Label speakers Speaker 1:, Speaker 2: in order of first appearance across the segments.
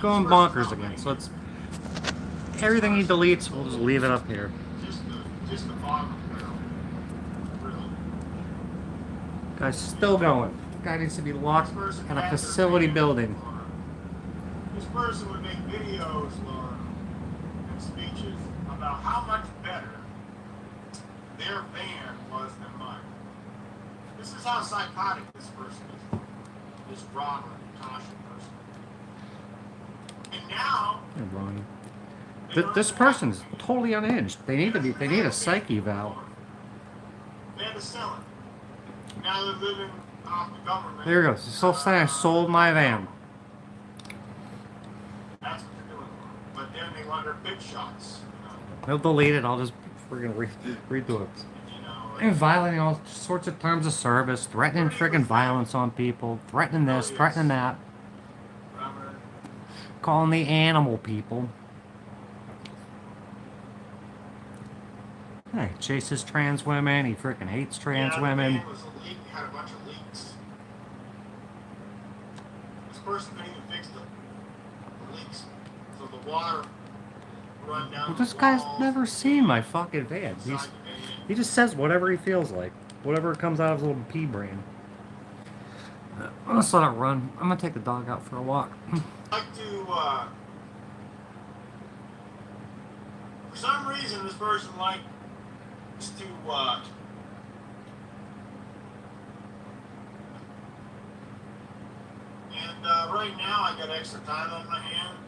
Speaker 1: going bonkers again. So it's everything he deletes. We'll just leave it up here.
Speaker 2: Just the bottom of the barrel. Really.
Speaker 1: Guy's still going. Guy needs to be locked in a facility building.
Speaker 2: This person would make videos, Laura, and speeches about how much better their band was than mine. This is how psychotic this person is. This Robert Tasha person. And now,
Speaker 1: Hey, Ronnie. This person's totally unhinged. They need a psyche eval.
Speaker 2: they had to sell it. Now they're living off the government.
Speaker 1: There he goes. He's still saying I sold my van.
Speaker 2: That's what they're doing. But then they want their big shots.
Speaker 1: He'll delete it. I'll just friggin' redo it.
Speaker 2: You know,
Speaker 1: And violating all sorts of terms of service, threatening friggin' violence on people, threatening this, threatening that,
Speaker 2: Robert,
Speaker 1: calling the animal people. Hey, chases trans women. He freaking hates trans women.
Speaker 2: The van was a leak. We had a bunch of leaks. This person couldn't even fix the leaks. So the water run down.
Speaker 1: Well, this guy's never seen my fucking van. He just says whatever he feels like. Whatever comes out of his little pea brain. Let's let it run. I'm gonna take the dog out for a walk.
Speaker 2: I'd like to, for some reason, this person likes to, and right now I got extra time on my hand,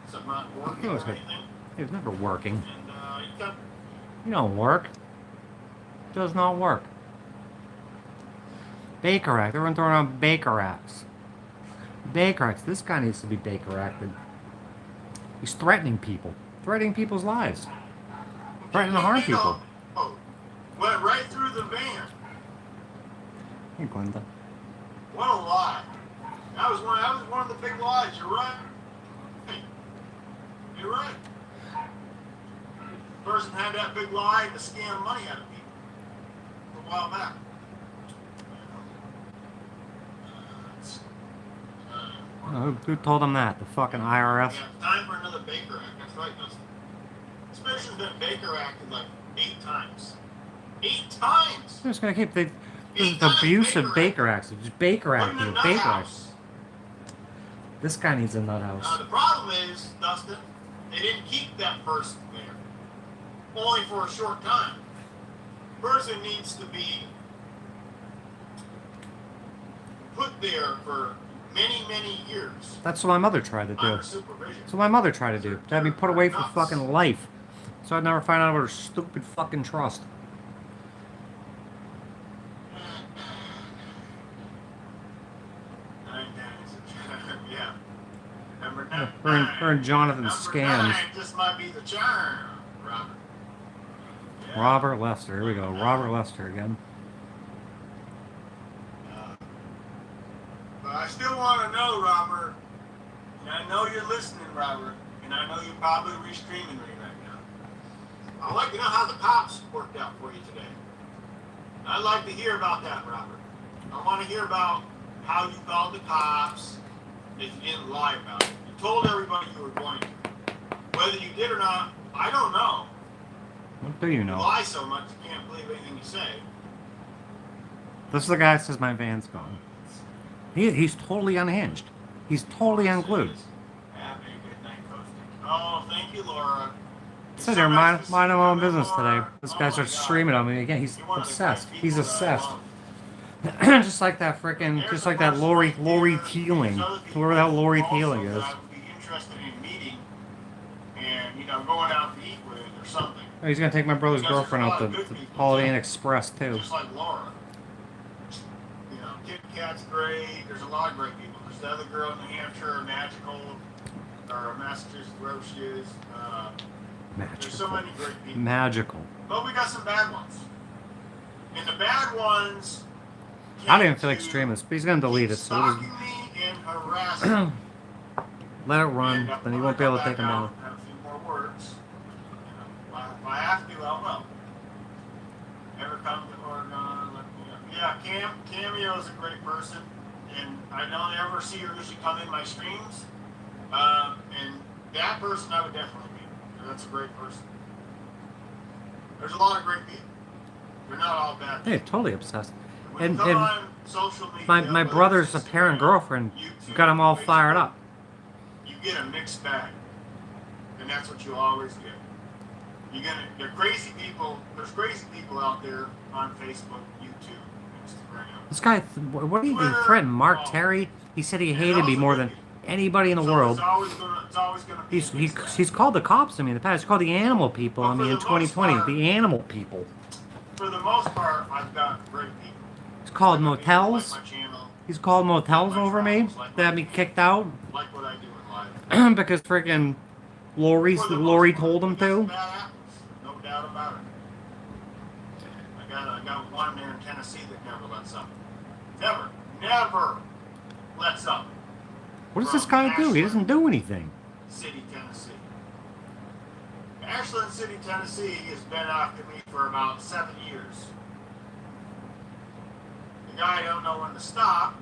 Speaker 2: so I'm not working or anything.
Speaker 1: He's never working.
Speaker 2: And you got.
Speaker 1: You don't work. Does not work. Baker Act. Everyone throwing on Baker Acts. Baker Acts. This guy needs to be Baker Acted. He's threatening people. Threatening people's lives. Threatening to harm people.
Speaker 2: Oh, went right through the van.
Speaker 1: Hey, Glenda.
Speaker 2: What a lie. That was one of the big lies. You're right. You're right. The person had that big lie to scam money out of people a while back.
Speaker 1: Who told him that? The fucking IRS?
Speaker 2: Yeah, time for another Baker Act. That's right, Dustin. This person's been Baker Acted like 8 times. 8 times!
Speaker 1: I'm just gonna keep the abuse of Baker Acts. Just Baker Act. Baker Acts. This guy needs a nut house.
Speaker 2: The problem is, Dustin, they didn't keep that person there. Only for a short time. The person needs to be put there for many, many years.
Speaker 1: That's what my mother tried to do.
Speaker 2: Under supervision.
Speaker 1: That's what my mother tried to do. To have me put away for fucking life. So I'd never find out about her stupid fucking trust.
Speaker 2: Yeah. Number
Speaker 1: Her and Jonathan scams.
Speaker 2: This might be the charm, Robert. Yeah.
Speaker 1: Robert Lester. Here we go. Robert Lester again.
Speaker 2: But I still want to know, Robert, and I know you're listening, Robert, and I know you're probably restreaming me right now. I'd like to know how the cops worked out for you today. I'd like to hear about that, Robert. I want to hear about how you called the cops if you didn't lie about it. You told everybody you were going to. Whether you did or not, I don't know.
Speaker 1: What do you know?
Speaker 2: You lie so much you can't believe anything you say.
Speaker 1: This is the guy that says my van's gone. He's totally unhinged. He's totally unglued.
Speaker 2: Have a good night, Coasting. Oh, thank you, Laura.
Speaker 1: Sit there, mind my own business today. This guy starts streaming on me again. He's obsessed. He's obsessed. Just like that frickin', just like that Lori Teeling. Whoever that Lori Teeling is.
Speaker 2: I would be interested in meeting and, going out to eat with or something.
Speaker 1: Oh, he's gonna take my brother's girlfriend out to Holiday Inn Express too.
Speaker 2: Just like Laura. Kit Kat's great. There's a lot of great people. There's the other girl in New Hampshire, Magical, or Massachusetts, wherever she is. There's so many great people.
Speaker 1: Magical.
Speaker 2: But we got some bad ones. And the bad ones.
Speaker 1: I don't even feel like streaming this, but he's gonna delete it. So
Speaker 2: stalking me and harassing me.
Speaker 1: Let it run, then he won't be able to take him down.
Speaker 2: Have a few more words. If I have to, I will. Ever come to Oregon? Let me know. Yeah, Cameo's a great person, and I don't ever see her usually come in my streams. That person I would definitely meet. That's a great person. There's a lot of great people. They're not all bad.
Speaker 1: They're totally obsessed.
Speaker 2: When
Speaker 1: And
Speaker 2: you come on social media,
Speaker 1: my
Speaker 2: whether
Speaker 1: brother's
Speaker 2: it's
Speaker 1: apparent
Speaker 2: Instagram,
Speaker 1: girlfriend
Speaker 2: YouTube,
Speaker 1: got them all
Speaker 2: Facebook,
Speaker 1: fired up.
Speaker 2: You get a mixed bag. And that's what you always get. They're crazy people. There's crazy people out there on Facebook, YouTube, Instagram.
Speaker 1: This guy, what did he threaten? Mark Terry? He said he hated me more than anybody in the world.
Speaker 2: It's always gonna be
Speaker 1: He's called the cops on me in the past. He's called the animal people on me in 2020. The animal people.
Speaker 2: For the most part, I've got great people.
Speaker 1: He's called motels.
Speaker 2: Like my channel,
Speaker 1: He's called motels over me. They had me kicked out
Speaker 2: like what I do in life.
Speaker 1: because freaking Lori told him to.
Speaker 2: Bad apples, no doubt about it. I got one there in Tennessee that never lets up. Never lets up.
Speaker 1: What does this guy do? He doesn't do anything.
Speaker 2: City, Tennessee. Ashland City, Tennessee has been after me for about 7 years. The guy don't know when to stop.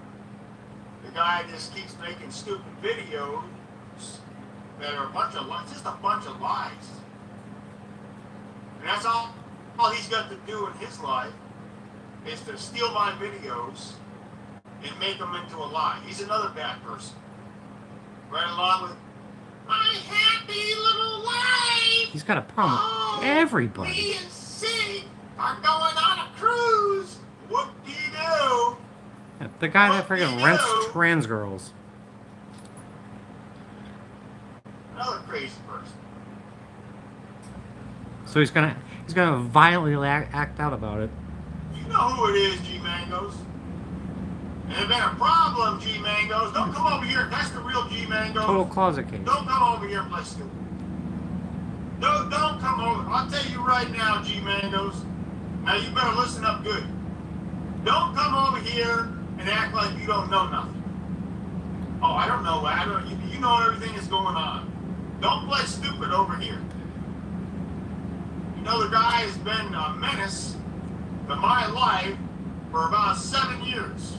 Speaker 2: The guy just keeps making stupid videos that are just a bunch of lies. And that's all he's got to do in his life is to steal my videos and make them into a lie. He's another bad person. Right along with my happy little life.
Speaker 1: He's got a problem with everybody.
Speaker 2: Me and Sid are going on a cruise. Whoop-de-doo.
Speaker 1: Yeah, the guy that freaking rents trans girls.
Speaker 2: Another crazy person.
Speaker 1: So he's gonna violently act out about it.
Speaker 2: You know who it is, G Mangos. There's been a problem, G Mangos. Don't come over here. That's the real G Mangos.
Speaker 1: Total closet case.
Speaker 2: Don't come over here and play stupid. Don't come over. I'll tell you right now, G Mangos. Now you better listen up good. Don't come over here and act like you don't know nothing. Oh, I don't know. You know everything is going on. Don't play stupid over here. You know the guy has been a menace to my life for about 7 years.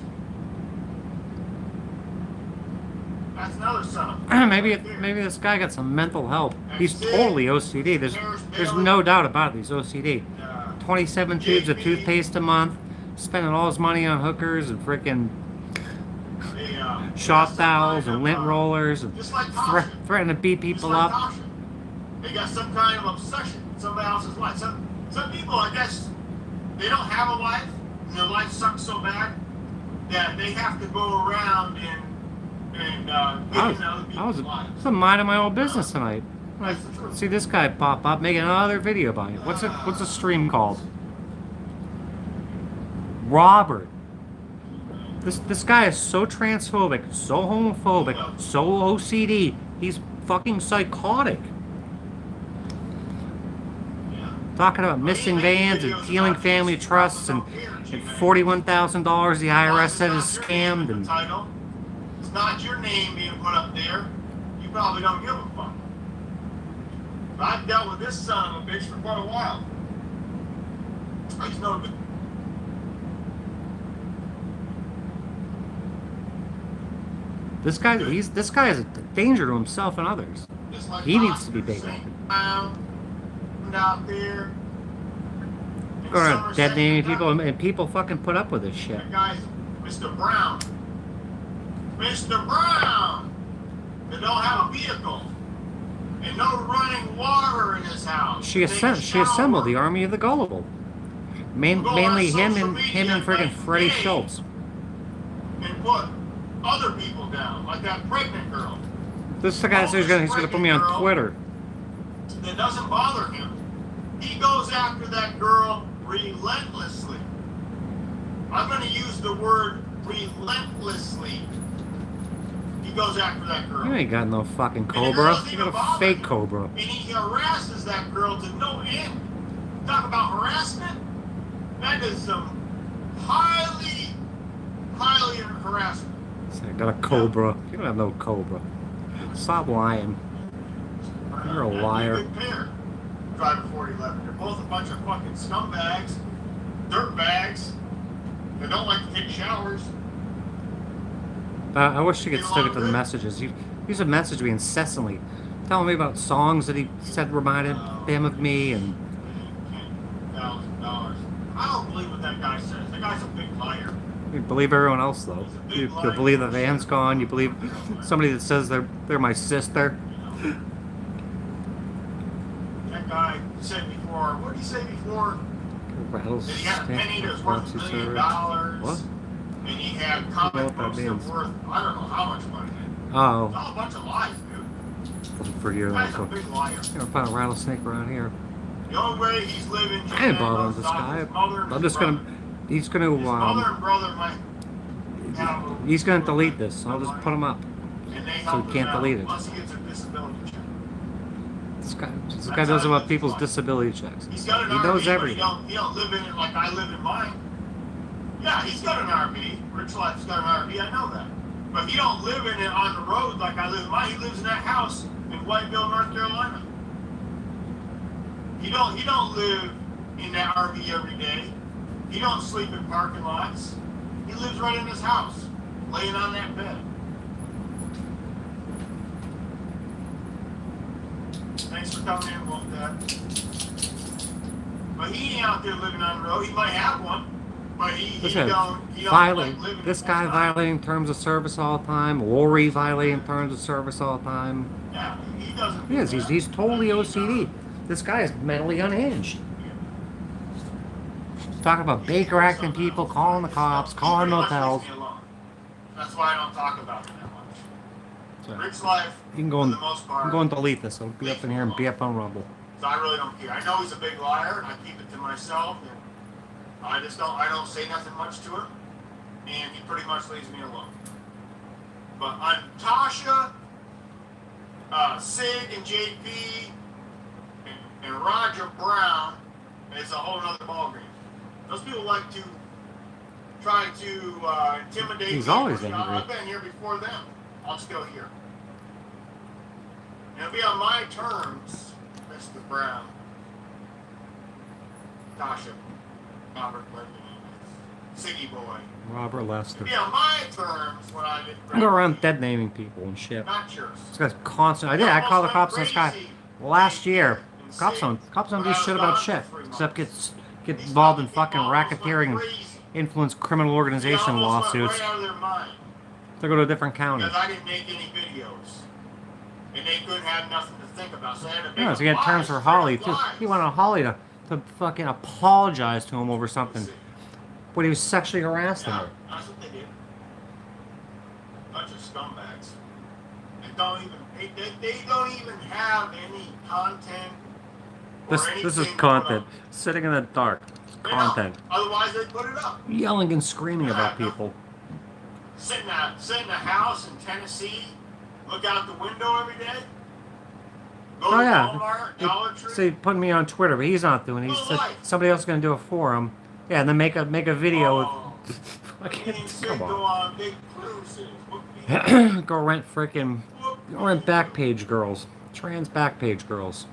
Speaker 2: That's another son of
Speaker 1: maybe this guy got some mental help. He's totally OCD. There's no doubt about it. He's OCD. 27 tubes of toothpaste a month, spending all his money on hookers and freaking shop towels and lint rollers and threatening to beat people up.
Speaker 2: They got some kind of obsession with somebody else's life. Some people, I guess, they don't have a life, and their life sucks so bad that they have to go around and
Speaker 1: I was minding my own business tonight. I see this guy pop up making another video about it. What's the stream called? Robert. This guy is so transphobic, so homophobic, so OCD. He's fucking psychotic. Talking about missing vans and stealing family trusts and $41,000 the IRS said is scammed and.
Speaker 2: It's not your name being put up there. You probably don't give a fuck. I've dealt with this son of a bitch for quite a while. He's no good.
Speaker 1: This guy is a danger to himself and others. He needs to be big.
Speaker 2: Out there.
Speaker 1: Or dead naming people and people fucking put up with this shit.
Speaker 2: That guy's Mr. Brown. Mr. Brown! That don't have a vehicle. And no running water in his house.
Speaker 1: She assembled the army of the gullible. Mainly him and friggin' Freddie Schultz.
Speaker 2: And put other people down, like that pregnant girl.
Speaker 1: This guy says he's gonna put me on Twitter.
Speaker 2: That doesn't bother him. He goes after that girl relentlessly. I'm going to use the word relentlessly. He goes after that girl.
Speaker 1: You ain't got no fucking cobra. You got a fake cobra.
Speaker 2: And he harasses that girl to no end. Talk about harassment? That is some highly harassment.
Speaker 1: I got a cobra. You don't have no cobra. Stop lying. You're a liar.
Speaker 2: Good pair. Driving 4011. They're both a bunch of fucking scumbags, dirtbags. They don't like to take showers.
Speaker 1: I wish you could stick it to the messages. He used to message me incessantly, telling me about songs that he said reminded him of me, and
Speaker 2: $10,000. I don't believe what that guy says. That guy's a big liar.
Speaker 1: you believe everyone else though. You believe the van's gone. You believe somebody that says they're my sister.
Speaker 2: That guy said before. What did he say before? That he had a penny that was worth $1 million.
Speaker 1: What?
Speaker 2: And he had comic books that were worth I don't know how much money.
Speaker 1: Oh.
Speaker 2: It's all a bunch of lies, dude.
Speaker 1: Wasn't for you.
Speaker 2: That's a big liar.
Speaker 1: I'm gonna find a rattlesnake around here.
Speaker 2: The only way he's living.
Speaker 1: I ain't bothering this guy. I'm just gonna. He's gonna.
Speaker 2: Mother and brother might have
Speaker 1: He's gonna delete this. I'll just put him up,
Speaker 2: and they
Speaker 1: so
Speaker 2: help
Speaker 1: he can't
Speaker 2: him out
Speaker 1: delete it.
Speaker 2: Once he gets a disability check.
Speaker 1: This guy knows about people's disability checks.
Speaker 2: He's got an
Speaker 1: He
Speaker 2: RV,
Speaker 1: knows
Speaker 2: but
Speaker 1: everything.
Speaker 2: He don't live in it like I live in mine. Yeah, he's got an RV. Rich Life's got an RV. I know that. But he don't live in it on the road like I live in mine. He lives in that house in Whiteville, North Carolina. He don't live in that RV every day. He don't sleep in parking lots. He lives right in his house, laying on that bed. Thanks for coming in about that. But he ain't out there living on the road. He might have one, but he don't like living
Speaker 1: This
Speaker 2: in
Speaker 1: guy
Speaker 2: full time.
Speaker 1: violating terms of service all the time. Lori violating terms of service all the time.
Speaker 2: Yeah, he doesn't.
Speaker 1: He is. He's totally OCD. This guy is mentally unhinged. Talking about Baker acting people, calling the cops, calling motels.
Speaker 2: That's why I don't talk about it that much.
Speaker 1: So,
Speaker 2: Rick's life,
Speaker 1: you can go
Speaker 2: for
Speaker 1: and
Speaker 2: the most part,
Speaker 1: go and delete this. It'll be up in here and be up on Rumble.
Speaker 2: so I really don't care. I know he's a big liar, and I keep it to myself, and I don't say nothing much to him, and he pretty much leaves me alone. But on Tasha, Sid and JP, and Roger Brown, it's a whole other ballgame. Those people like to try to intimidate
Speaker 1: He's
Speaker 2: me.
Speaker 1: always
Speaker 2: You know,
Speaker 1: angry.
Speaker 2: I've been here before them. I'm still here. And it'll be on my terms, Mr. Brown, Tasha, Robert Linden, Siggy Boy.
Speaker 1: Robert Lester.
Speaker 2: It'll be on my terms when I get
Speaker 1: I go around dead naming people and shit.
Speaker 2: Not yours.
Speaker 1: This guy's constant. I called the cops on this guy last year. Cops don't do shit about shit except get involved in fucking racketeering and influence criminal organization lawsuits.
Speaker 2: Right out of their mind.
Speaker 1: They go to a different county.
Speaker 2: Because I didn't make any videos. And they couldn't have nothing to think about. So I had to make
Speaker 1: Yeah, so he had terms for Holly too. He went on Holly to fucking apologize to him over something when he was sexually harassing her.
Speaker 2: That's what they did. Bunch of scumbags. They don't even have any content.
Speaker 1: This is content. Sitting in the dark. Content.
Speaker 2: Otherwise they'd put it up.
Speaker 1: Yelling and screaming about people.
Speaker 2: Sit in a house in Tennessee, look out the window every day. Go to Walmart, Dollar Tree.
Speaker 1: So he put me on Twitter, but he's not doing it. He said somebody else is going to do it for him. Yeah, and then make a video with. Come
Speaker 2: Go
Speaker 1: on.
Speaker 2: on big cruises.
Speaker 1: Go rent Backpage girls, trans Backpage girls,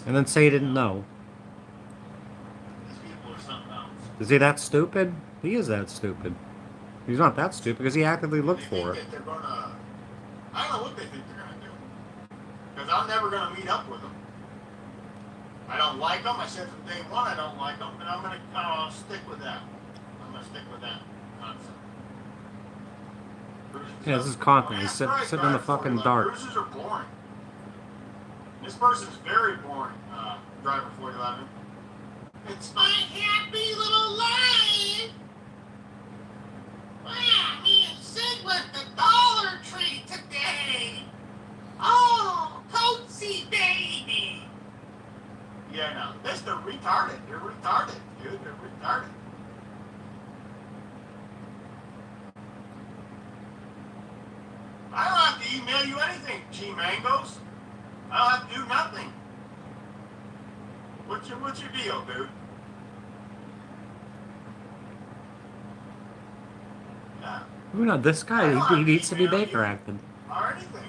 Speaker 1: and then say he didn't know.
Speaker 2: These people are something else.
Speaker 1: Is he that stupid? He is that stupid. He's not that stupid because he actively looked for it.
Speaker 2: I don't know what they think they're gonna do. Because I'm never gonna meet up with them. I don't like them. I said from day one I don't like them, and I'm gonna stick with that. I'm gonna stick with that concept.
Speaker 1: Yeah, this is content. He's sitting in the fucking dark.
Speaker 2: Cruises are boring. This person's very boring. Driver 411. It's my happy little life. Wow, me and Sid went to Dollar Tree today. Oh, Coatsy baby. Yeah, no, they're retarded. They're retarded, dude. They're retarded. I don't have to email you anything, G-Mangos. I don't have to do nothing. What's your deal, dude? Yeah.
Speaker 1: You know, this guy, he needs to be Baker acted.
Speaker 2: Or anything.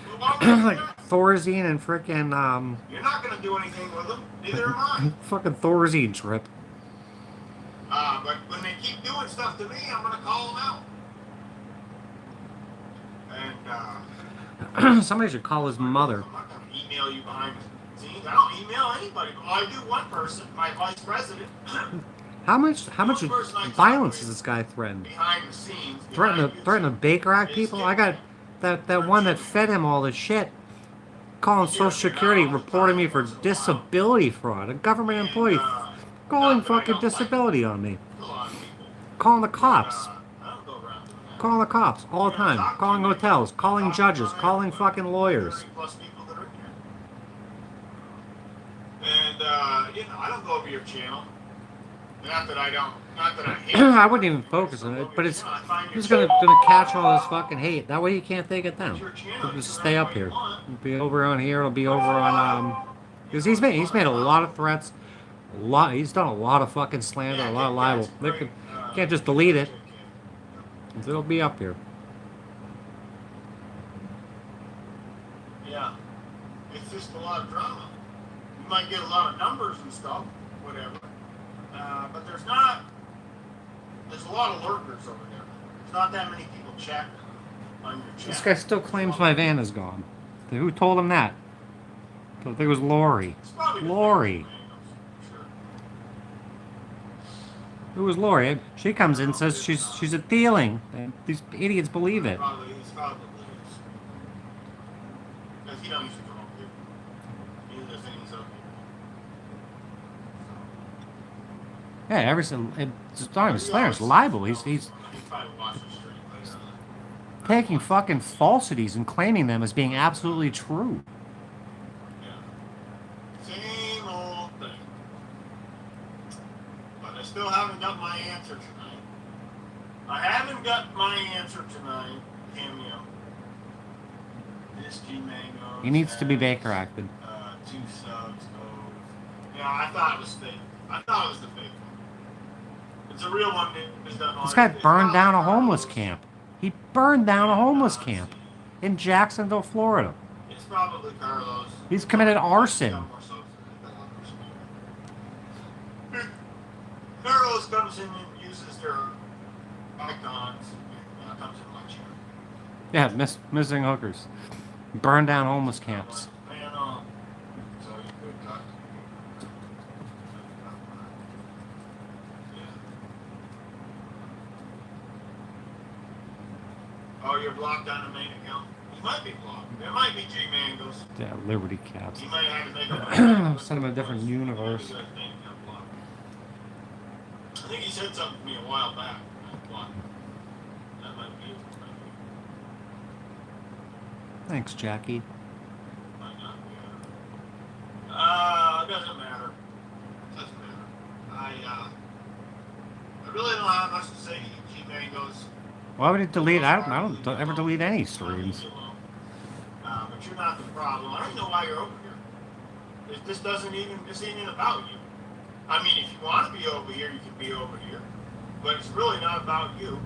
Speaker 2: Well, why would
Speaker 1: Like
Speaker 2: you not?
Speaker 1: Thorazine and frickin'
Speaker 2: You're not going to do anything with them. Neither am I.
Speaker 1: fucking Thorazine trip.
Speaker 2: But when they keep doing stuff to me, I'm going to call them out. And
Speaker 1: Somebody should call his mother.
Speaker 2: I'm not going to email you behind the scenes. I don't email anybody. Well, I do one person, my vice president.
Speaker 1: How much violence is this guy threatened?
Speaker 2: Behind the scenes.
Speaker 1: Threaten to Baker Act people? I got that one that fed him all this shit. Calling Social Security, reporting me for disability fraud. A government employee calling fucking disability on me. Calling the cops. Calling the cops all the time. Calling hotels. Calling judges. Calling fucking lawyers.
Speaker 2: And, I don't go over your channel. Not that I don't. Not that I hate
Speaker 1: I wouldn't even focus on it, but it's just gonna catch all this fucking hate. That way you can't take it down. It'll just stay up here. It'll be over on here. It'll be over on because he's made a lot of threats. He's done a lot of fucking slander, a lot of libel. You can't just delete it. It'll be up here.
Speaker 2: Yeah, it's just a lot of drama. You might get a lot of numbers and stuff, whatever. But there's a lot of lurkers over there. There's not that many people chatting on your chat.
Speaker 1: This guy still claims my van is gone. Who told him that? I think it was Lori. Lori. Who was Lori? She comes in and says she's a dealing, and these idiots believe it.
Speaker 2: It's probably because he don't used to come up here. He does things up here.
Speaker 1: Yeah, it's not even slander, it's libel. He's taking fucking falsities and claiming them as being absolutely true.
Speaker 2: Yeah. Same old thing. But I still haven't got my answer tonight. I haven't got my answer tonight, Cameo. This G-Mango.
Speaker 1: He needs to be Baker acted.
Speaker 2: 2 subs. Yeah, I thought it was fake. I thought it was the fake one. It's a real one.
Speaker 1: This guy burned down a homeless camp. He burned down a homeless camp in Jacksonville, Florida.
Speaker 2: It's probably Carlos.
Speaker 1: He's committed arson.
Speaker 2: Carlos comes in and uses their icons and comes in my chair.
Speaker 1: Yeah, missing hookers. Burned down homeless camps.
Speaker 2: So you could talk to me. Oh, you're blocked on the main account? You might be blocked. There might be G-Mangos.
Speaker 1: Yeah, Liberty Caps.
Speaker 2: You might have to make a
Speaker 1: Send him a different universe.
Speaker 2: I think he said something to me a while back. That might be it.
Speaker 1: Thanks, Jackie.
Speaker 2: Might not be it. Doesn't matter. Doesn't matter. I really don't have much to say to you, G-Mangos.
Speaker 1: Why would he delete? I don't ever delete any streams.
Speaker 2: But you're not the problem. I don't know why you're over here. This isn't even about you. I mean, if you want to be over here, you can be over here. But it's really not about you.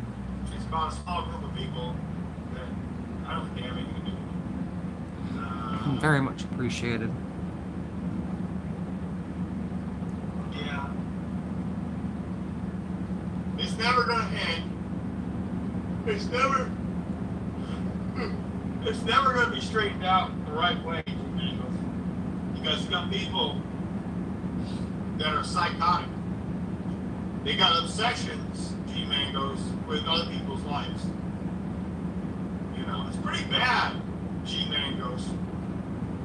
Speaker 2: It's about a small group of people that I don't think they have anything to do with.
Speaker 1: Very much appreciated.
Speaker 2: Yeah. It's never going to end. It's never going to be straightened out the right way, because you got people that are psychotic. They got obsessions, G-Mangos, with other people's lives. You know, it's pretty bad, G-Mangos,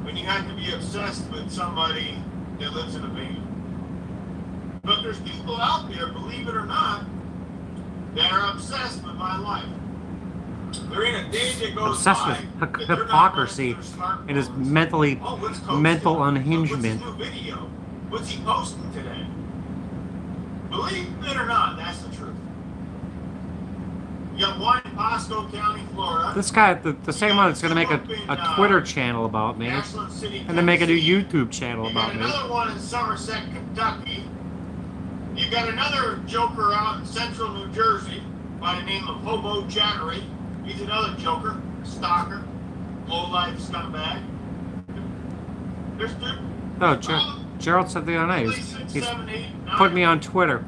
Speaker 2: when you have to be obsessed with somebody that lives in a van. But there's people out there, believe it or not, that are obsessed with my life. They're in a day that goes
Speaker 1: Obsessed
Speaker 2: by
Speaker 1: with hypocrisy and his mental unhingement.
Speaker 2: What's his new video? What's he posting today? Believe it or not, that's the truth. You got one in Pasco County, Florida.
Speaker 1: This guy, the same one that's going to make a Twitter channel about me, and then make a new YouTube channel about me.
Speaker 2: You got another one in Somerset, Kentucky. You got another joker out in central New Jersey by the name of Hobo Chattery. He's another joker, stalker, low-life scumbag. There's two.
Speaker 1: Oh, Gerald said the other night he's put me on Twitter.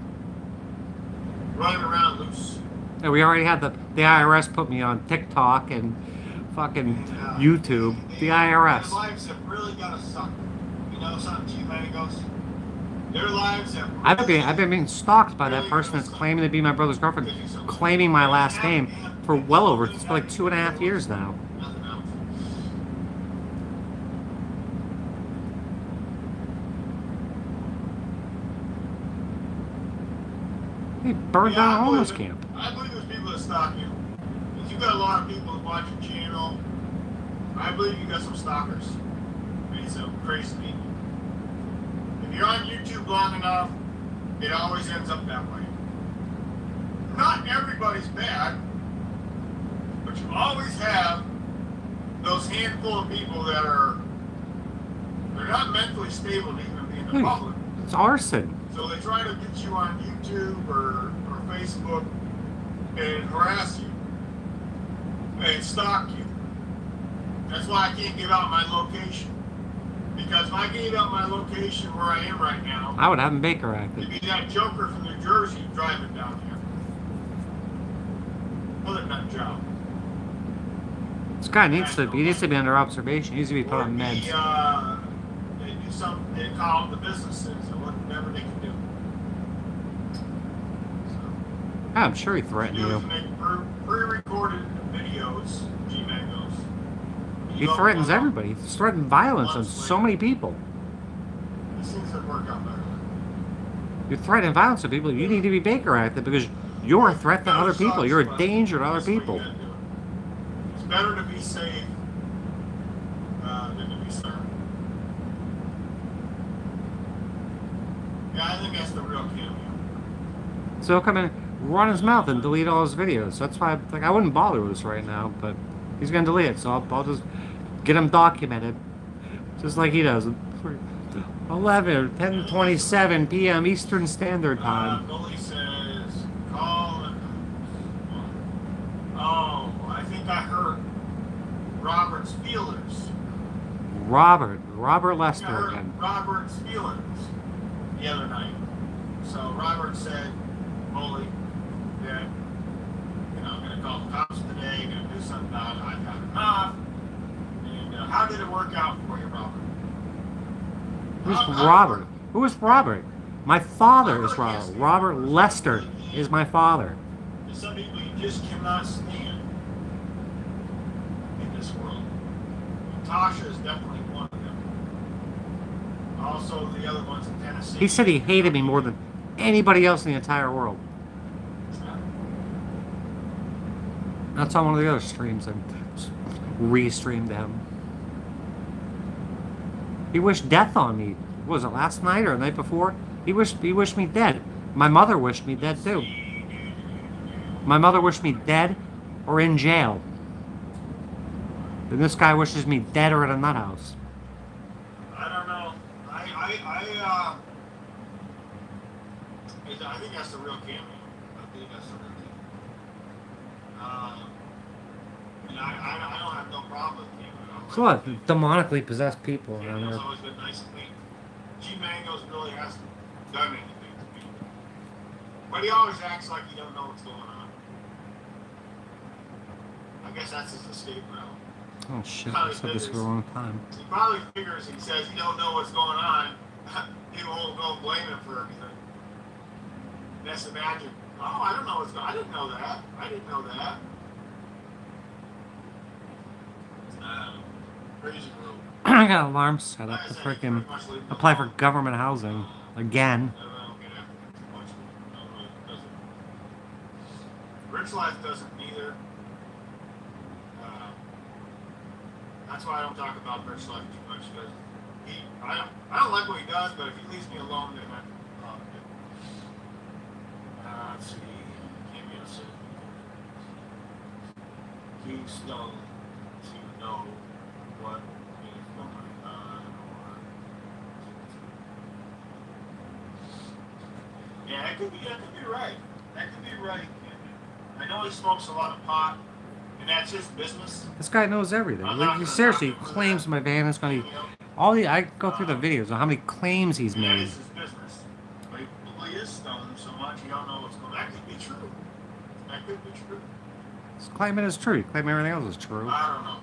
Speaker 2: Running around loose.
Speaker 1: And we already had the IRS put me on TikTok and fucking
Speaker 2: And,
Speaker 1: YouTube, the IRS.
Speaker 2: Their lives have really got to suck. You know something, G-Mangos? Their lives have really,
Speaker 1: I've been being stalked by that
Speaker 2: really
Speaker 1: person
Speaker 2: gotta
Speaker 1: that's
Speaker 2: suck.
Speaker 1: claiming to be my brother's girlfriend, claiming my last name for well over, it's like 2.5 years now.
Speaker 2: Nothing else.
Speaker 1: He burned down a homeless camp.
Speaker 2: I believe there's people that stalk you. If you got a lot of people that watch your channel, I believe you got some stalkers. I mean, some crazy people. If you're on YouTube long enough, it always ends up that way. Not everybody's bad, but you always have those handful of people that they're not mentally stable to even be in the public.
Speaker 1: It's arson.
Speaker 2: So they try to get you on YouTube or Facebook and harass you and stalk you. That's why I can't give out my location. Because if I gave out my location where I am right now,
Speaker 1: I would have him Baker acted.
Speaker 2: it'd be that joker from New Jersey driving down here. Other nut job.
Speaker 1: This guy needs to be under observation. He needs to be put on meds.
Speaker 2: They do something, they call them the businesses and whatever they can do. So,
Speaker 1: I'm sure he threatened
Speaker 2: do
Speaker 1: you.
Speaker 2: is make pre-recorded videos, G-Mangos.
Speaker 1: He threatens everybody. He's threatened violence on so many people.
Speaker 2: These things that work out better.
Speaker 1: You're threatening violence to people. You need to be Baker acted because you're a threat to other people. You're a danger to other people.
Speaker 2: It's better to be safe than to be served. Yeah, I think that's the real cameo.
Speaker 1: So he'll come in, run his mouth, and delete all his videos. That's why, like, I wouldn't bother with this right now, but he's gonna delete it. So I'll just get him documented, just like he does. 10:27 p.m. Eastern Standard Time.
Speaker 2: Bully says, call and... Oh, I think I heard Robert's feelers.
Speaker 1: Robert
Speaker 2: I
Speaker 1: Lester
Speaker 2: heard
Speaker 1: again.
Speaker 2: Robert's feelings the other night. So Robert said, Bully, that, I'm going to call the cops today, going to do something about it. I've had enough. And how did it work out for you, Robert?
Speaker 1: Who's Robert? Who is Robert? My father is Robert. Robert Lester is my father.
Speaker 2: There's some people you just cannot stand in this world. Tasha is definitely one of them. Also, the other ones in Tennessee.
Speaker 1: He said he hated me more than anybody else in the entire world. That's on one of the other streams. I re-streamed him. He wished death on me. What was it, last night or the night before? He wished me dead. My mother wished me dead too. My mother wished me dead or in jail. And this guy wishes me dead or at a nut house.
Speaker 2: I don't know. I think that's the real cameo. I think that's the real cameo. And I don't have no problem with cameo.
Speaker 1: There's a lot of demonically possessed people around
Speaker 2: Cameo's
Speaker 1: here.
Speaker 2: always been nice to me. G-Mangos really hasn't done anything to me. But he always acts like he don't know what's going on. I guess that's his escape route.
Speaker 1: Oh shit, I said this for a long time.
Speaker 2: He probably figures he says he don't know what's going on, people won't go and blame him for everything. Just imagine, oh, I don't know what's going on. I didn't know that. I didn't know that. Crazy world.
Speaker 1: I got alarms set up to freaking apply for government housing again.
Speaker 2: Rich Life doesn't either. That's why I don't talk about Rich Life too much, because I don't like what he does, but if he leaves me alone, then I let's see. Cameo said Keystone to know what is going on. Yeah, that could be right. That could be right. I know he smokes a lot of pot, and that's his business.
Speaker 1: This guy knows everything. Like, seriously, he claims my van is going to be... I go through the videos on how many claims he's
Speaker 2: That
Speaker 1: made.
Speaker 2: is his business. But he is stoned so much, you don't know what's going on. That could be true. That could be true.
Speaker 1: He's claim it as true. You claim everything else is true.
Speaker 2: I don't know.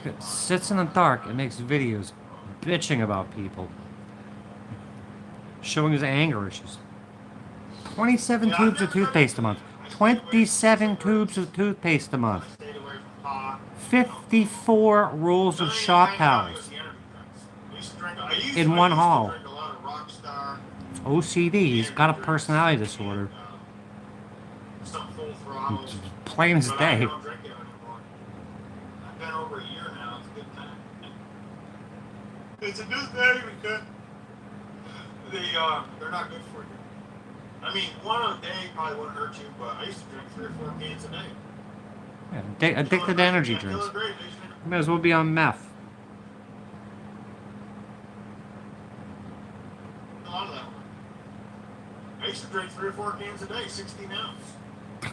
Speaker 1: It sits in the dark and makes videos bitching about people. Showing his anger issues. 27 tubes of toothpaste a month. 27 tubes of toothpaste a month. 54 rolls of shop towels. In one haul. OCD. He's got a personality disorder. Plain as day.
Speaker 2: It's a good thing because they're not good for you. I mean, one a day probably wouldn't hurt you, but I used to drink 3 or 4 cans a day.
Speaker 1: Yeah, addicted energy drinks. You might as well be on meth.
Speaker 2: A lot of that one. I used to drink 3 or 4 cans a day, 16 ounce. I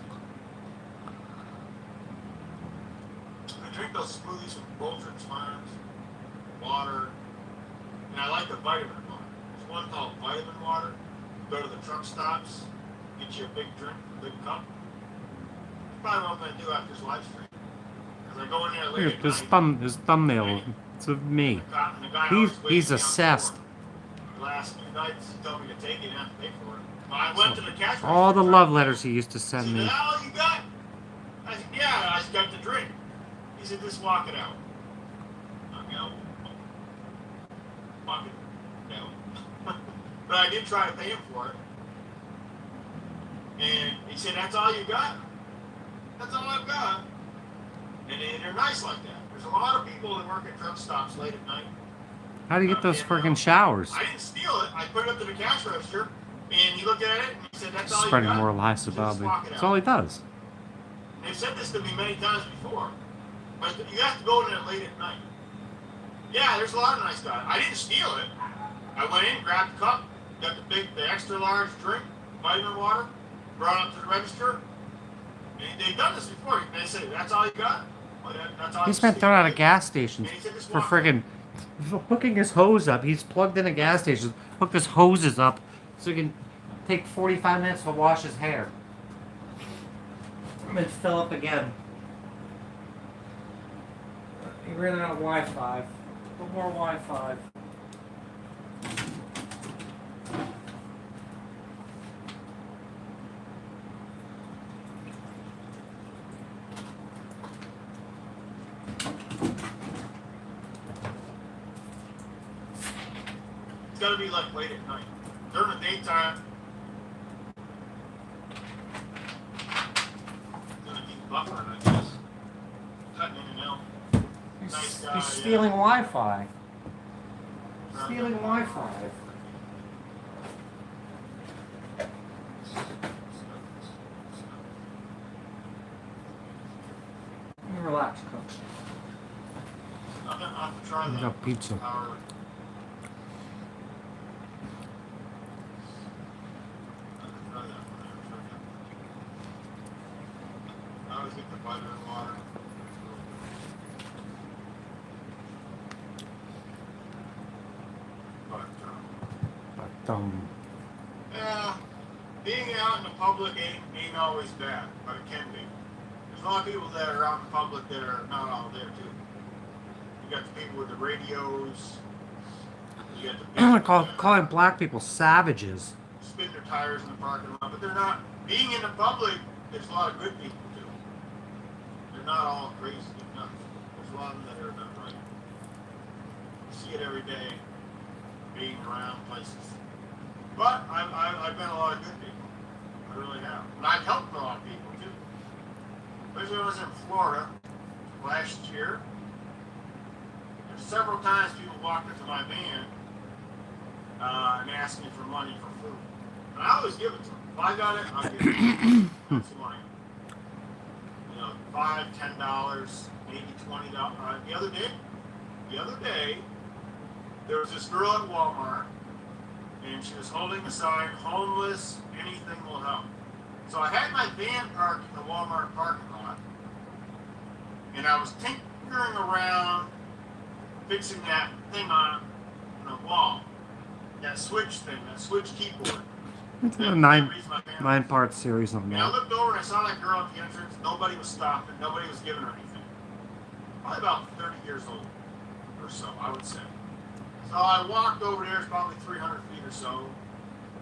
Speaker 2: drink those smoothies with Boltron's Farms, water, and I like the vitamin water. There's one called vitamin water. Go to the truck stops, get you a big drink, a big cup. That's probably what I'm going to do after this live stream. Because I go in there late at night.
Speaker 1: His thumbnail. It's of me.
Speaker 2: The guy
Speaker 1: He's assessed.
Speaker 2: The last 2 nights, he told me to take it and have to pay for it. But I went to the cash register.
Speaker 1: All the love letters he used to send me.
Speaker 2: Is that all you got? I said, yeah, I just got the drink. He said, just walk it out. I'm going, walk it out. But I did try to pay him for it. And he said, that's all you got? That's all I've got. And they're nice like that. There's a lot of people that work at truck stops late at night.
Speaker 1: How do you get those freaking showers?
Speaker 2: I didn't steal it. I put it up to the cash register, and he looked at it, and he said, that's all you got.
Speaker 1: Spreading more lies about me. That's all he does.
Speaker 2: And they've said this to me many times before. But you have to go in there late at night. Yeah, there's a lot of nice guys. I didn't steal it. I went in, grabbed a cup, got the extra large drink, vitamin water, brought it up to the register. And they've done this before. They say, that's all you got? Well, that's all
Speaker 1: He's been thrown out of gas stations for friggin' hooking his hose up. He's plugged in a gas station, hooked his hoses up so he can take 45 minutes to wash his hair. And then fill up again. He ran out of Wi-Fi. No more Wi-Fi.
Speaker 2: It's got to be like late at night. During the daytime, it's going to keep buffering, I guess. Cutting in and out. Nice guy,
Speaker 1: He's stealing Wi-Fi. Stealing Wi-Fi. Relax, Coach.
Speaker 2: I'm going to have to try
Speaker 1: We
Speaker 2: that.
Speaker 1: got pizza.
Speaker 2: I always get the vitamin water. But, yeah, being out in the public ain't always bad, but it can be. There's a lot of people that are out in public that are not all there, too. You got the people with the radios. You got the people
Speaker 1: calling black people savages.
Speaker 2: spin their tires in the parking lot, but they're not. Being in the public, there's a lot of good people, too. They're not all crazy and nuts. There's a lot of them that are not right. You see it every day, being around places. But I've met a lot of good people. I really have. And I've helped a lot of people, too. Especially when I was in Florida last year. There's several times people walked into my van and asked me for money for food. And I always give it to them. If I got it, I'll give it. That's money. You know, $5, $10, maybe $20. The other day, there was this girl at Walmart, and she was holding a sign, homeless, anything will help. So I had my van parked in the Walmart parking lot, And I was tinkering around, fixing that thing on the wall. That switch thing, that switch keyboard.
Speaker 1: It's a
Speaker 2: That reads my camera.
Speaker 1: 9-part series on
Speaker 2: And I
Speaker 1: that.
Speaker 2: looked over and I saw that girl at the entrance. Nobody was stopping. Nobody was giving her anything. Probably about 30 years old or so, I would say. So I walked over there. It's probably 300 feet or so.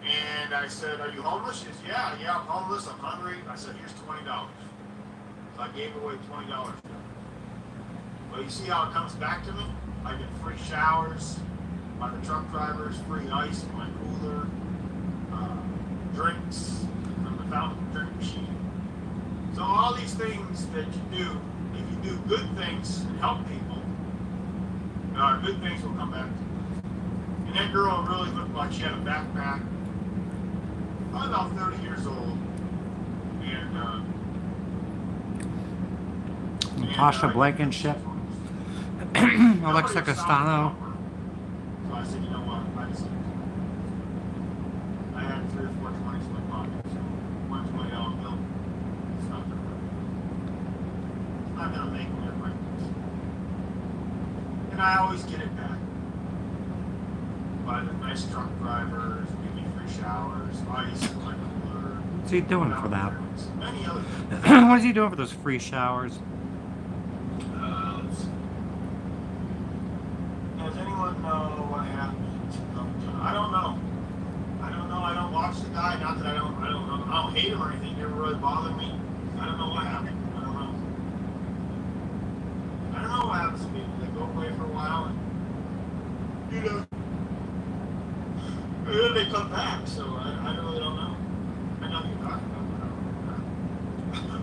Speaker 2: And I said, "Are you homeless?" She says, yeah, I'm homeless. I'm hungry. I said, "Here's $20. So I gave away $20 to her. Well, you see how it comes back to me? I get free showers by the truck drivers, free ice in my cooler, drinks from the fountain drink machine. So all these things that you do, if you do good things and help people, good things will come back to you. And that girl really looked like she had a backpack, probably about 30 years old. And
Speaker 1: Natasha Blankenship. Alexa Castano.
Speaker 2: So I said, you know what? I had 3 or 4 20s in my pocket, so one $20 bill. It's not gonna work. It's not gonna make me a breakfast. And I always get it back. By the nice truck drivers, give me free showers, ice in my cooler.
Speaker 1: What's he doing for that?
Speaker 2: Many other things.
Speaker 1: What is he doing for those free showers?
Speaker 2: Let's see. Does anyone know what happened? I don't know. I don't watch the guy. Not that I don't know. I don't hate him or anything. He never really bothered me. I don't know what happened. I don't know what happens to people. They go away for a while and, and then they come back. So I really don't know. I know what you're talking about, but I don't know.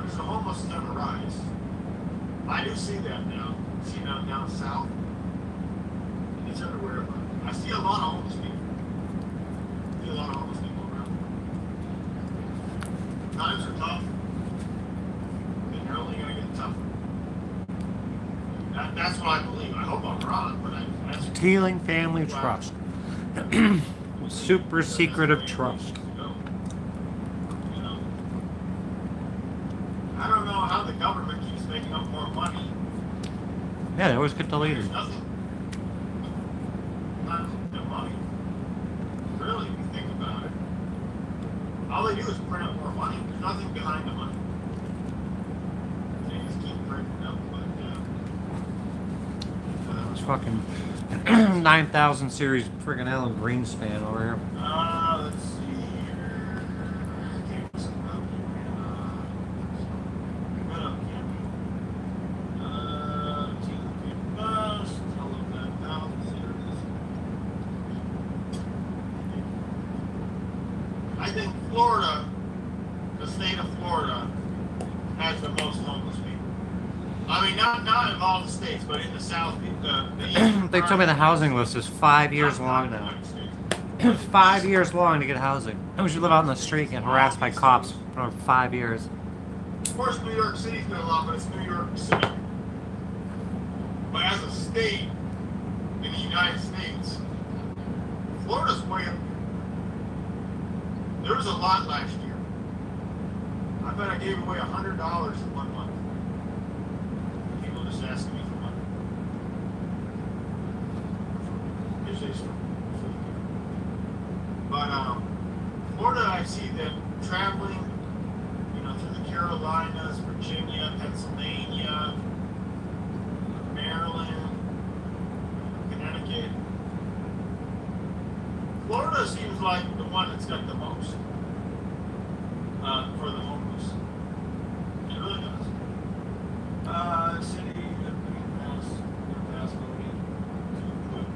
Speaker 2: There's a homelessness on the rise. I do see that now. See now down south. It's everywhere. But I see a lot of homeless people. I see a lot of homeless people around. Times are tough. And they're only going to get tougher. That's what I believe. I hope I'm wrong, but that's
Speaker 1: Healing Family Trust. Super secretive trust.
Speaker 2: I don't know how the government keeps making up more money.
Speaker 1: Yeah, they always get deleted.
Speaker 2: There's nothing. Not the money. Really, if you think about it. All they do is print up more money. There's nothing behind the money. They just keep printing up, but
Speaker 1: It's fucking 9,000 series friggin' Alan Greenspan over here.
Speaker 2: let's see here. Okay, what's up, bro? What up, Campy? Team Bus, tell them that out. I think Florida, the state of Florida, has the most homeless people. I mean, not in all the states, but in the South, the eastern
Speaker 1: They told me the housing list is 5 years long now. 5 years long to get housing. We should live out in the street and get harassed by cops for 5 years.
Speaker 2: Of course, New York City's got a lot, but it's New York City. But as a state in the United States, Florida's way up. There was a lot last year. I bet I gave away $100 in 1 month. People just asking me for money. Usually it's for But Florida, I see them traveling, through the Carolinas, Virginia, Pennsylvania, Maryland, Connecticut. Florida seems like the one that's got the most for the homeless. It really does. City, pass voting to put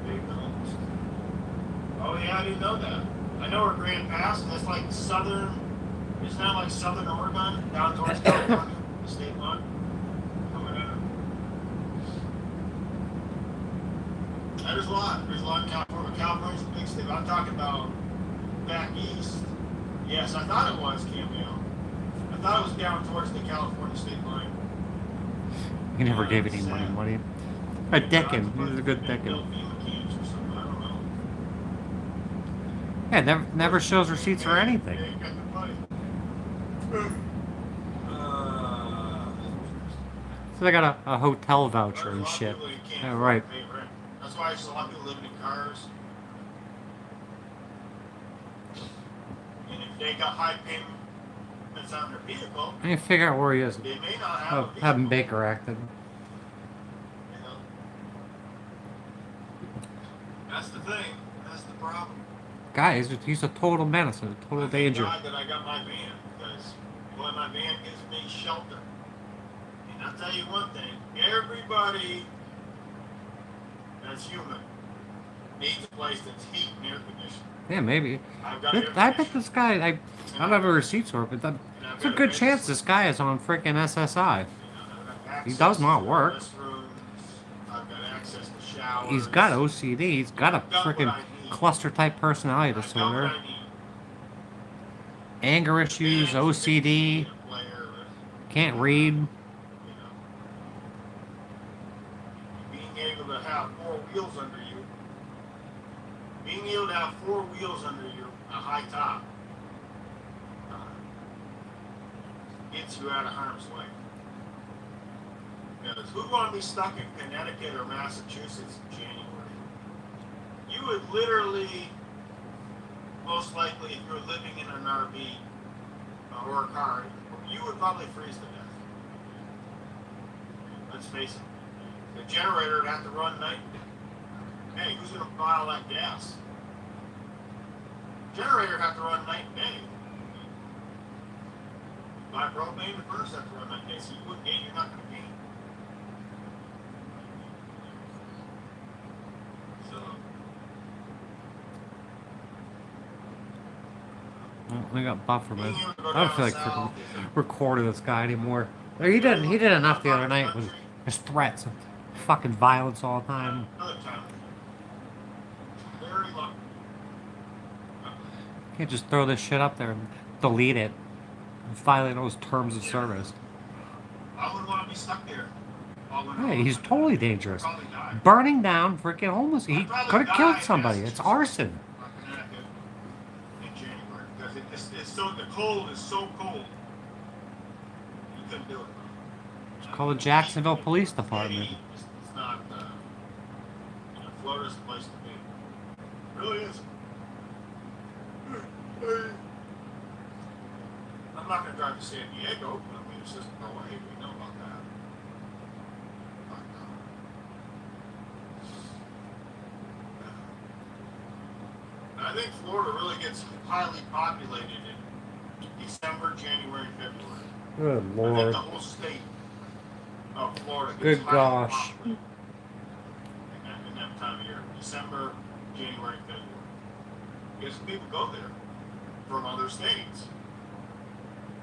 Speaker 2: big homeless. Oh yeah, I didn't know that. I know where Grand Pass, that's like southern, isn't that like southern Oregon, down towards California, the state line? Coming out. There's a lot in California. California's a big state. I'm talking about back east. Yes, I thought it was Cameo. I thought it was down towards the California state line.
Speaker 1: He never gave any money. A Dickin. He was a good Dickin. Yeah, never shows receipts or anything. So they got a hotel voucher and shit. Yeah, right.
Speaker 2: That's why a lot of people living in cars. And if they got high payments on their vehicle,
Speaker 1: I need to figure out where he is.
Speaker 2: they may not have a vehicle.
Speaker 1: Having Baker acted.
Speaker 2: You know? That's the thing. That's the problem.
Speaker 1: Guy, he's a total menace, a total danger.
Speaker 2: Thank God that I got my van, because boy, my van gives me shelter. And I'll tell you one thing, everybody that's human needs a place that's heat and air conditioned.
Speaker 1: Yeah, maybe.
Speaker 2: I
Speaker 1: bet this guy, I don't have a receipt for it, but there's a good chance this guy is on freaking SSI. He does not work.
Speaker 2: I've got access to showers.
Speaker 1: He's got OCD. He's got a freaking cluster type personality disorder. Anger issues, OCD. Can't read.
Speaker 2: Being able to have four wheels under you. Being able to have four wheels under you, a high top, gets you out of harm's way. Because who want to be stuck in Connecticut or Massachusetts in January? You would literally, most likely, if you're living in an RV or a car, you would probably freeze to death. Let's face it. The generator would have to run night. Hey, who's going to buy all that gas? Generator would have to run night and day. Buy propane, the furnace have to run night and day. So you wouldn't gain, you're not going to gain.
Speaker 1: I got buffer, man. I don't feel like freaking recording this guy anymore. He did enough the other night with his threats of fucking violence all the time. Can't just throw this shit up there and delete it and violate those terms of service.
Speaker 2: I wouldn't want to be stuck there.
Speaker 1: Hey, he's totally dangerous. Burning down freaking homeless. He could have killed somebody. It's arson.
Speaker 2: The cold is so cold. You couldn't do it.
Speaker 1: Just call the Jacksonville Police Department.
Speaker 2: It's not, Florida's the place to be. It really is. I'm not going to drive to San Diego, but I mean, it's just no way. We know about that. I think Florida really gets highly populated in December, January, and February.
Speaker 1: Good
Speaker 2: Lord.
Speaker 1: Lord.
Speaker 2: The whole state of Florida gets
Speaker 1: Good
Speaker 2: highly
Speaker 1: gosh.
Speaker 2: populated in that time of year. December, January, and February. Because people go there from other states.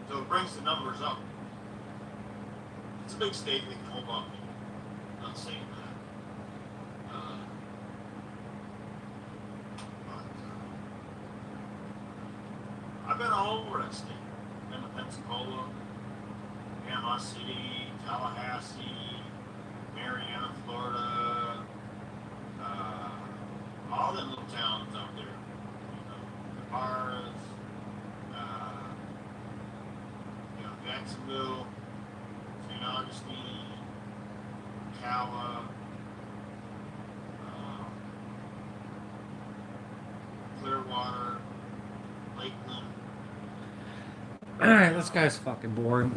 Speaker 2: So it brings the numbers up. It's a big state that can hold on. I'm not saying that. I've been all over that state. I've been to Pensacola, Panama City, Tallahassee, Marianna, Florida, all them little towns out there. You know, the bars, Jacksonville, St. Augustine, Cala, Clearwater, Lakeland.
Speaker 1: Alright, this guy's fucking boring.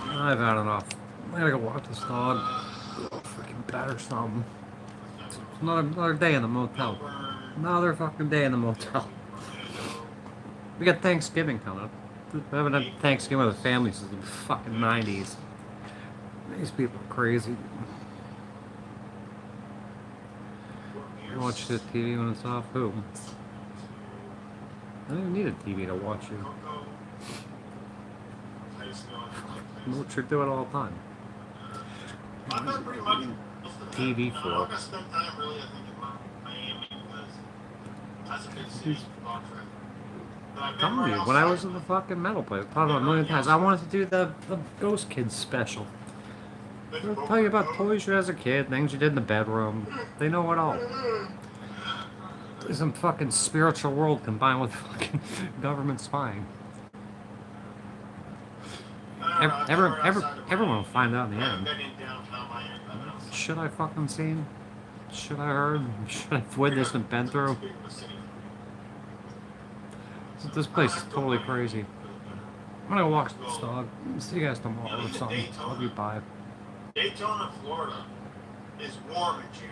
Speaker 1: I've had enough. I gotta go walk this dog. Freaking bed or something. It's another day in the motel. Another fucking day in the motel. We got Thanksgiving coming up. We haven't had Thanksgiving with the family since the fucking 90s. These people are crazy. You watch this TV when it's off? Who? I don't even need a TV to watch you. What you're doing all the time. TV for. Tell me, when I was in the fucking metal place, I talked about a million times. I wanted to do the Ghost Kids special. They'll tell you about toys you had as a kid, things you did in the bedroom. They know it all. There's some fucking spiritual world combined with fucking government spying. Everyone will find out in the end. Should I fucking seen? Should I heard? Should I witnessed and been through? This place is totally crazy. I'm gonna go walk this dog. See you guys tomorrow or something. Love you, bye.
Speaker 2: Daytona, Florida is warm in June.